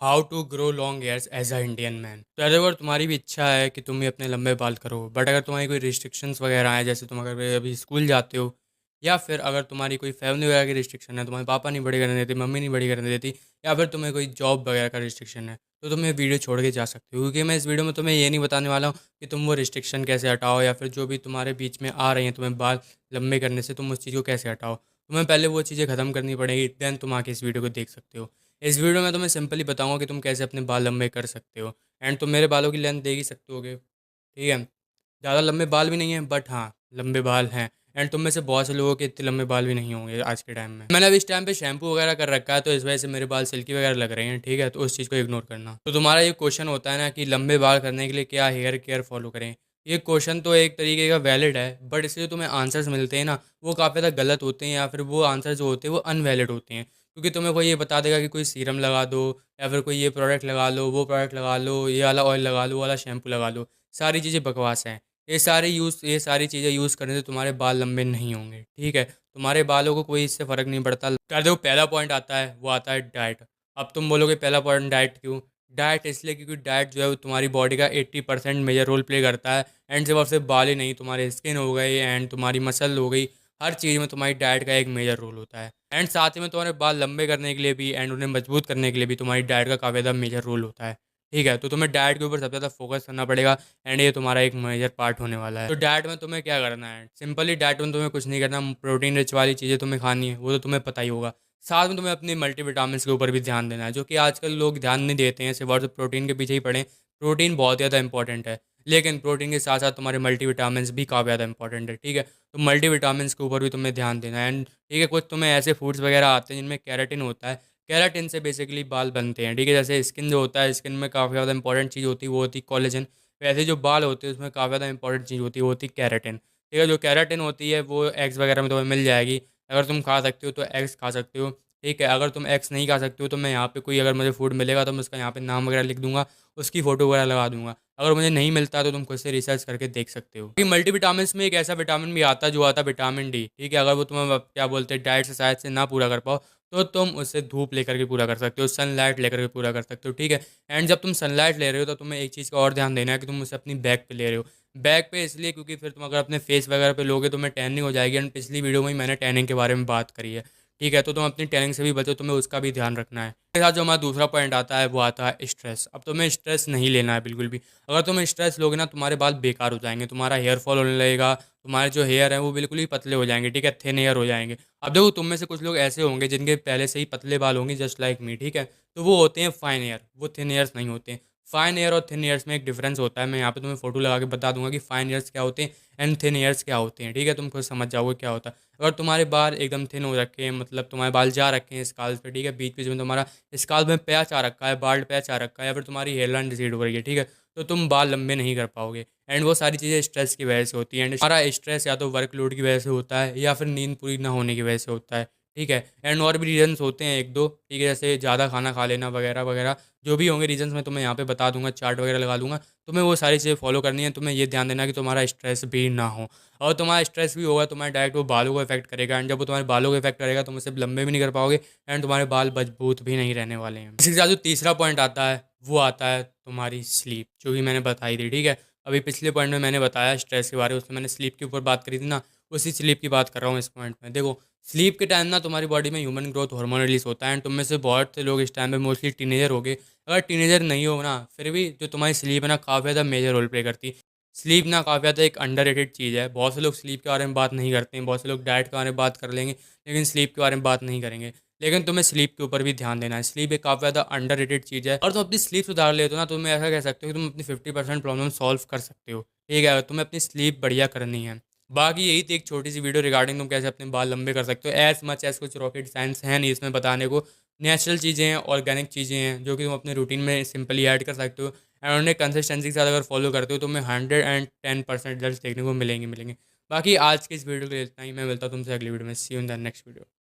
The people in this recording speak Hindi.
How to grow long hairs as a Indian man. तो अगर तुम्हारी भी इच्छा है कि तुम भी अपने लंबे बाल करो, बट अगर तुम्हारी कोई रिस्ट्रिक्शंस वगैरह हैं, जैसे तुम अगर अभी स्कूल जाते हो, या फिर अगर तुम्हारी कोई फैमिली वगैरह की रिस्ट्रिक्शन है, तुम्हारे पापा नहीं बड़ी करने देते, मम्मी नहीं बड़ी करने देती, या फिर तुम्हें कोई जॉब वगैरह का रिस्ट्रिक्शन है, तो तुम ये वीडियो छोड़ के जा सकते हो। क्योंकि मैं इस वीडियो में तुम्हें ये नहीं बताने वाला हूँ कि तुम वो रिस्ट्रिक्शन कैसे हटाओ, या फिर जो भी तुम्हारे बीच में आ रही हैं तुम्हें बाल लंबे करने से, तुम उस चीज़ को कैसे हटाओ। तुम्हें पहले वो चीज़ें ख़त्म करनी पड़ेगी, देन तुम आके इस वीडियो को देख सकते हो। इस वीडियो में तुम्हें सिंपली बताऊंगा कि तुम कैसे अपने बाल लंबे कर सकते हो। एंड तुम मेरे बालों की लेंथ देख ही सकते होगे, ठीक है। ज़्यादा लंबे बाल भी नहीं हैं, बट हाँ, लंबे बाल हैं। एंड तुम में से बहुत से लोगों के इतने लंबे बाल भी नहीं होंगे आज के टाइम में। मैंने अभी इस टाइम पे शैम्पू वगैरह कर रखा है, तो इस वजह से मेरे बाल सिल्की वगैरह लग रहे हैं, ठीक है। तो उस चीज़ को इग्नोर करना। तो तुम्हारा ये क्वेश्चन होता है ना कि लंबे बाल करने के लिए क्या हेयर केयर फॉलो करें। ये क्वेश्चन तो एक तरीके का वैलिड है, बट इससे जो तुम्हें आंसर्स मिलते हैं ना, वो काफ़ी ज़्यादा गलत होते हैं, या फिर वो आंसर जो होते हैं वो अनवैलिड होते हैं। क्योंकि तुम्हें कोई ये बता देगा कि कोई सीरम लगा दो, या फिर कोई ये प्रोडक्ट लगा लो, वो प्रोडक्ट लगा लो, ये वाला ऑयल लगा लो, वो वाला शैम्पू लगा लो। सारी चीज़ें बकवास हैं। ये सारी चीज़ें यूज़ करने से तुम्हारे बाल लंबे नहीं होंगे, ठीक है। तुम्हारे बालों को कोई इससे फ़र्क नहीं पड़ता। कर दो, पहला पॉइंट आता है, वो आता है डाइट। अब तुम बोलोगे पहला पॉइंट डाइट क्यों। डाइट इसलिए क्योंकि डाइट जो है वो तुम्हारी बॉडी का 80% मेजर रोल प्ले करता है। एंड सिर्फ और सिर्फ बाल ही नहीं, तुम्हारे स्किन हो गई एंड तुम्हारी मसल हो गई, हर चीज़ में तुम्हारी डाइट का एक मेजर रोल होता है। एंड साथ ही में तुम्हारे बाल लंबे करने के लिए भी एंड उन्हें मजबूत करने के लिए भी तुम्हारी डाइट का काफ़ी ज़्यादा मेजर रोल होता है, ठीक है। तो तुम्हें डाइट के ऊपर सबसे ज़्यादा फोकस करना पड़ेगा, एंड ये तुम्हारा एक मेजर पार्ट होने वाला है। तो डाइट में तुम्हें क्या करना है, सिंपली डाइट में तुम्हें कुछ नहीं करना। प्रोटीन रिच वाली चीज़ें तुम्हें खानी है, वो तो तुम्हें पता ही होगा। साथ में तुम्हें अपनी मल्टीविटामिन के ऊपर भी ध्यान देना है, जो कि आजकल लोग ध्यान नहीं देते हैं, सिर्फ और सिर्फ प्रोटीन के पीछे ही पड़े। प्रोटीन बहुत ज़्यादा इंपॉर्टेंट है, लेकिन प्रोटीन के साथ साथ तुम्हारे मल्टीविटामिन भी काफ़ी ज़्यादा इंपॉर्टेंट है, ठीक है। तो मल्टीविटामिन के ऊपर भी तुम्हें ध्यान देना है। एंड ठीक है, कुछ तुम्हें ऐसे फूड्स वगैरह आते हैं जिनमें कैरेटिन होता है। कैराटिन से बेसिकली बाल बनते हैं, ठीक है। जैसे स्किन जो होता है, स्किन में काफ़ी ज़्यादा इंपॉर्टेंट चीज़ होती है, वो होती है कोलेजन। वैसे जो बाल होते हैं उसमें काफ़ी ज़्यादा इंपॉर्टेंट चीज़ होती है, वो होती है कैराटिन, ठीक है। जो कैराटिन होती है वो एग्स वगैरह में तुम्हें मिल जाएगी। अगर तुम खा सकते हो तो एग्स खा सकते हो, ठीक है। अगर तुम एग्स नहीं खा सकते हो तो मैं यहाँ पे कोई अगर मुझे फूड मिलेगा तो मैं उसका यहाँ पे नाम वगैरह लिख दूंगा, उसकी फ़ोटो वगैरह लगा दूंगा। अगर मुझे नहीं मिलता तो तुम खुद से रिसर्च करके देख सकते हो। मल्टीविटामिन में एक ऐसा विटामिन भी आता है जो आता है विटामिन डी, ठीक है। अगर वो तुम्हें क्या बोलते हैं डाइट से शायद से ना पूरा कर पाओ, तो तुम उससे धूप लेकर के पूरा कर सकते हो, सनलाइट लेकर के पूरा कर सकते हो, ठीक है। एंड जब तुम सनलाइट ले रहे हो तो तुम्हें एक चीज़ का और ध्यान देना है कि तुम उसे अपनी बैक पे ले रहे हो। बैक पे इसलिए क्योंकि फिर तुम अगर अपने फेस वगैरह पे लोगे तो तुम्हें टैनिंग हो जाएगी, एंड पिछली वीडियो में ही मैंने टैनिंग के बारे में बात करी है, ठीक है। तो तुम अपनी टैनिंग से भी बचो, तुम्हें उसका भी ध्यान रखना है। इसके साथ जो हमारा दूसरा पॉइंट आता है वो आता है स्ट्रेस। अब तुम्हें स्ट्रेस नहीं लेना है बिल्कुल भी। अगर तुम स्ट्रेस लोगे ना, तुम्हारे बाल बेकार हो जाएंगे, तुम्हारा हेयर फॉल होने लगेगा, तुम्हारे जो हेयर है वो बिल्कुल ही पतले हो जाएंगे, ठीक है, थिन हेयर हो जाएंगे। अब देखो, तुम में से कुछ लोग ऐसे होंगे जिनके पहले से ही पतले बाल होंगे, जस्ट लाइक मी, ठीक है। तो वो होते हैं फाइन हेयर, वो थिन हेयर्स नहीं होते हैं। फाइन हेयर और थिन हेयर्स में एक डिफरेंस होता है। मैं यहाँ पे तुम्हें फोटो लगा के बता दूंगा कि फाइन हेयर्स क्या होते हैं एंड थिन हेयर्स क्या होते हैं, ठीक है। तुम खुद समझ जाओगे क्या होता है। अगर तुम्हारे बाल एकदम थिन हो रखे हैं, मतलब तुम्हारे बाल जा रखे हैं स्काल्प पे, ठीक है, बीच बीच में तुम्हारा स्काल्प में पैच आ रखा है, बाल्ड पैच आ रखा है, या फिर तुम्हारी हेयरलाइन डिसीड हो रही है, ठीक है, तो तुम बाल लंबे नहीं कर पाओगे। एंड वो सारी चीज़ें स्ट्रेस की वजह से होती हैं। एंड हमारा स्ट्रेस या तो वर्कलोड की वजह से होता है, या फिर नींद पूरी ना होने की वजह से होता है, ठीक है। एंड और भी रीजंस होते हैं एक दो, ठीक है, जैसे ज़्यादा खाना खा लेना वगैरह वगैरह। जो भी होंगे रीजंस मैं तुम्हें यहाँ पे बता दूंगा, चार्ट वगैरह लगा दूंगा। तुम्हें वो सारी चीज़ें फॉलो करनी है। तुम्हें ये ध्यान देना कि तुम्हारा स्ट्रेस भी ना हो। और तुम्हारा स्ट्रेस भी होगा, तुम्हारे डायरेक्ट वो बालों को इफेक्ट करेगा, एंड जब वो तुम्हारे बालों को इफेक्ट करेगा तुम उसे लंबे भी नहीं कर पाओगे, एंड तुम्हारे बाल मजबूत भी नहीं रहने वाले हैं। इसी के साथ जो तीसरा पॉइंट आता है वो आता है तुम्हारी स्लीप, जो कि मैंने बताई थी, ठीक है। अभी पिछले पॉइंट में मैंने बताया स्ट्रेस के बारे में, उसमें मैंने स्लीप के ऊपर बात करी थी ना, उसी स्लीप की बात कर रहा हूँ इस पॉइंट में। देखो, स्लीप के टाइम ना तुम्हारी बॉडी में ह्यूमन ग्रोथ हार्मोन रिलीज होता है, एंड तुम में से बहुत से लोग इस टाइम पे मोस्टली टीनेजर हो गए। अगर टीनेजर नहीं हो ना, फिर भी जो तुम्हारी स्लीप है ना काफ़ी ज़्यादा मेजर रोल प्ले करती है। स्लीप ना काफ़ी ज़्यादा एक अंडररेटेड चीज़ है। बहुत से लोग स्लीप के बारे में बात नहीं करते हैं, बहुत से लोग डाइट के बारे में बात कर लेंगे, लेकिन स्लीप के बारे में बात नहीं करेंगे। लेकिन तुम्हें स्लीप के ऊपर भी ध्यान देना है। स्लीप एक काफ़ी ज़्यादा अंडररेटेड चीज़ है, और तुम अपनी स्लीप सुधार लेते हो ना, तो तुम्हें ऐसा कह सकते हो कि तुम अपनी 50% प्रॉब्लम सॉल्व कर सकते हो, ठीक है। तुम्हें अपनी स्लीप बढ़िया करनी है। बाकी यही थी एक छोटी सी वीडियो रिगार्डिंग तुम कैसे अपने बाल लंबे कर सकते हो। एज मच एज कुछ रॉकेट साइंस है नहीं इसमें बताने को। नेचुरल चीज़ें हैं, ऑर्गेनिक चीज़ें हैं, जो कि तुम अपने रूटीन में सिंपली ऐड कर सकते हो, एंड उन्हें कंसिस्टेंसी के साथ अगर फॉलो करते हो तो तुम्हें 110% रिजल्ट देखने को मिलेंगे मिलेंगे। बाकी आज की इस वीडियो के लिए इतना ही। मैं मिलता हूँ तुमसे अगली वीडियो में। See you in the next video.